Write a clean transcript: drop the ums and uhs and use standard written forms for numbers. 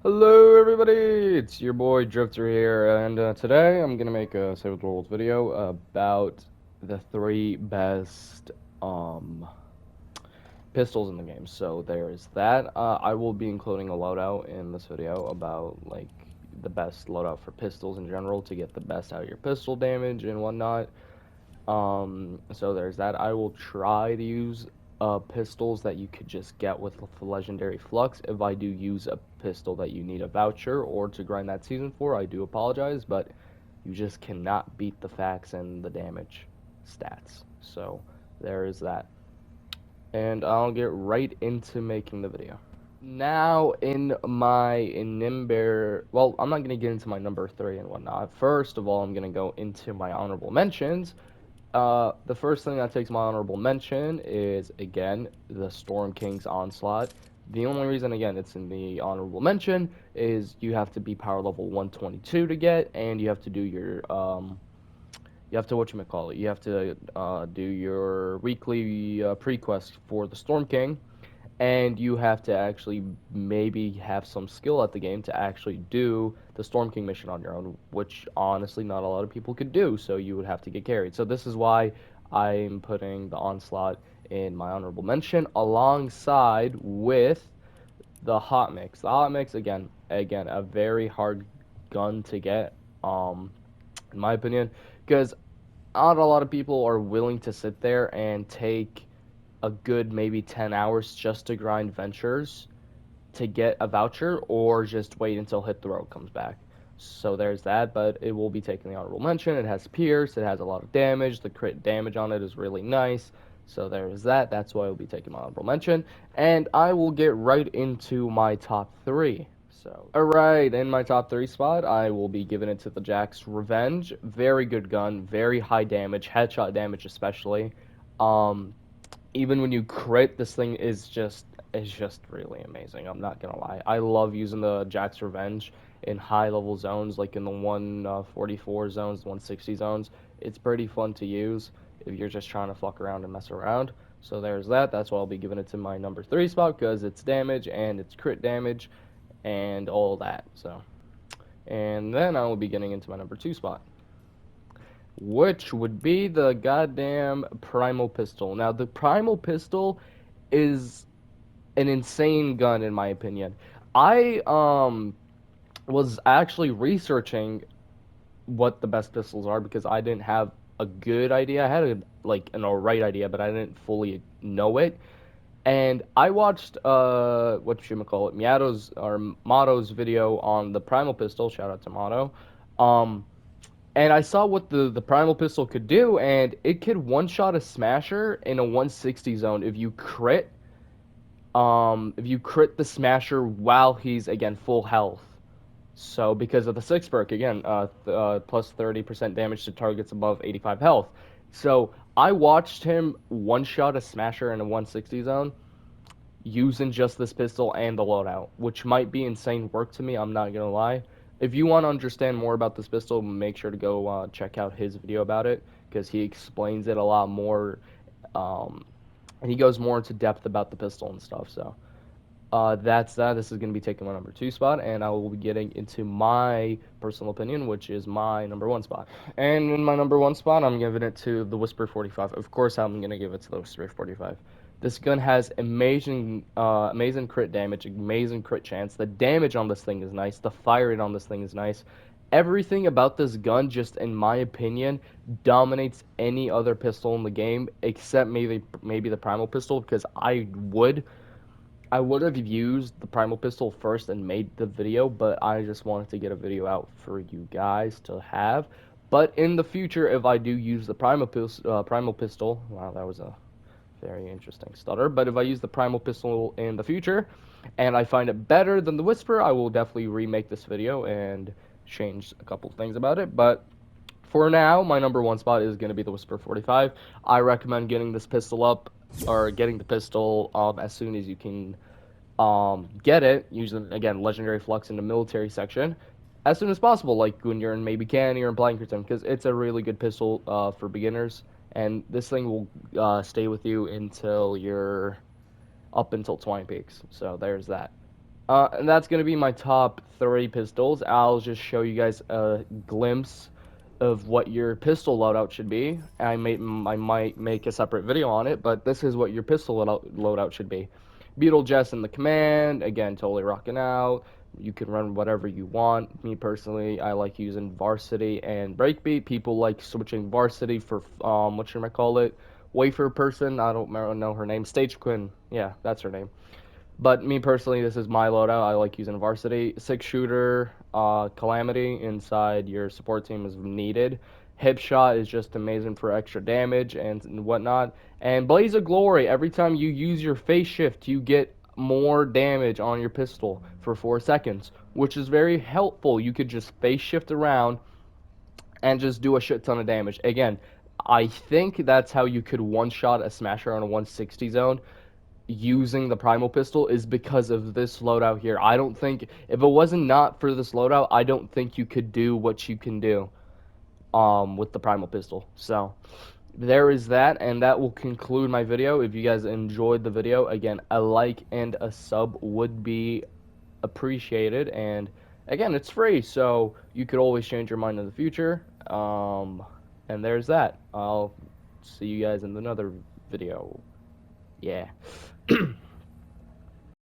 Hello everybody, it's your boy Drifter here, and today I'm gonna make a Save the World video about the three best um, pistols in the game. So there's that. I will be including a loadout in this video about like the best loadout for pistols in general to get the best out of your pistol damage and whatnot. So there's that. I will try to use pistols that you could just get with legendary flux. If I do use a pistol that you need a voucher or to grind that season for, I do apologize, but you just cannot beat the facts and the damage stats. So there is that. And I'll get right into making the video. Now in my number, well, I'm not gonna get into my number three and whatnot. First of all, I'm gonna go into my honorable mentions. The first thing that takes my honorable mention is, again, the Storm King's Onslaught. The only reason, again, it's in the honorable mention is you have to be power level 122 to get, and you have to do your, you have to, whatchamacallit, you have to do your weekly pre-quest for the Storm King, and you have to actually maybe have some skill at the game to actually do the Storm King mission on your own, which honestly not a lot of people could do, so you would have to get carried. So this is why I'm putting the Onslaught in my honorable mention alongside with the Hot Mix. The Hot Mix, again, a very hard gun to get, in my opinion, because not a lot of people are willing to sit there and take a good maybe 10 hours just to grind ventures to get a voucher or just wait until Hit the Road comes back. So there's that, but it will be taking the honorable mention. It has Pierce, it has a lot of damage. The crit damage on it is really nice. So there's that. That's why I will be taking my honorable mention. And I will get right into my top three. So, alright, in my top three spot, I will be giving it to the Jack's Revenge. Very good gun, very high damage, headshot damage especially. Um, Even when you crit, this thing is just really amazing. I'm not gonna lie. I love using the Jack's Revenge in high level zones, like in the 144 zones, the 160 zones. It's pretty fun to use if you're just trying to fuck around and mess around. So there's that. That's why I'll be giving it to my number three spot because it's damage and it's crit damage and all that. So, and then I will be getting into my number two spot, which would be the goddamn Primal Pistol. Now, the Primal Pistol is an insane gun in my opinion. I was actually researching what the best pistols are because I didn't have a good idea. I had an alright idea, but I didn't fully know it. And I watched Miato's or Motto's video on the Primal Pistol. Shout out to Motto. Um, and I saw what the Primal Pistol could do, and it could one shot a Smasher in a 160 zone if you crit the Smasher while he's again full health. So because of the six perk again, plus 30% damage to targets above 85 health. So I watched him one shot a Smasher in a 160 zone using just this pistol and the loadout, which might be insane work to me. I'm not gonna lie. If you want to understand more about this pistol, make sure to go check out his video about it because he explains it a lot more, um, and he goes more into depth about the pistol and stuff. So that's that. This is going to be taking my number two spot, and I will be getting into my personal opinion, which is my number one spot. And in my number one spot, I'm giving it to the Whisper 45. Of course, I'm going to give it to the Whisper 45. This gun has amazing crit damage, amazing crit chance. The damage on this thing is nice. The fire rate on this thing is nice. Everything about this gun, just in my opinion, dominates any other pistol in the game, except maybe the Primal pistol, because I would have used the Primal Pistol first and made the video, but I just wanted to get a video out for you guys to have. But in the future, if I do use the Primal Pistol, wow, that was a very interesting stutter. But if I use the Primal Pistol in the future, and I find it better than the Whisper, I will definitely remake this video and change a couple things about it. But for now, my number one spot is going to be the Whisper 45. I recommend getting this pistol up, or getting the pistol as soon as you can get it, using, again, Legendary Flux in the military section, as soon as possible, like when you're in maybe Canny or in Blankerton, because it's a really good pistol for beginners, and this thing will stay with you until you're up until 20 peaks. So there's that. And that's gonna be my top three pistols. I'll just show you guys a glimpse of what your pistol loadout should be. I might make a separate video on it, but this is what your pistol loadout should be. Beetle Jess in the command, again, totally rocking out. You can run whatever you want. Me personally, I like using Varsity and Breakbeat. People like switching Varsity for what should I call it? Wafer person. I don't know her name. Stage Quinn. Yeah, that's her name. But me personally, this is my loadout. I like using Varsity. Six shooter, Calamity inside your support team is needed. Hip shot is just amazing for extra damage and whatnot. And Blaze of Glory, every time you use your phase shift, you get more damage on your pistol for 4 seconds, which is very helpful. You could just phase shift around and just do a shit ton of damage. Again, I think that's how you could one shot a smasher on a 160 zone using the primal pistol is because of this loadout here. I don't think if it wasn't not for this loadout, I don't think you could do what you can do with the primal pistol. So there is that, and that will conclude my video. If you guys enjoyed the video, again, a like and a sub would be appreciated. And again, it's free, so you could always change your mind in the future. And there's that. I'll see you guys in another video. Yeah.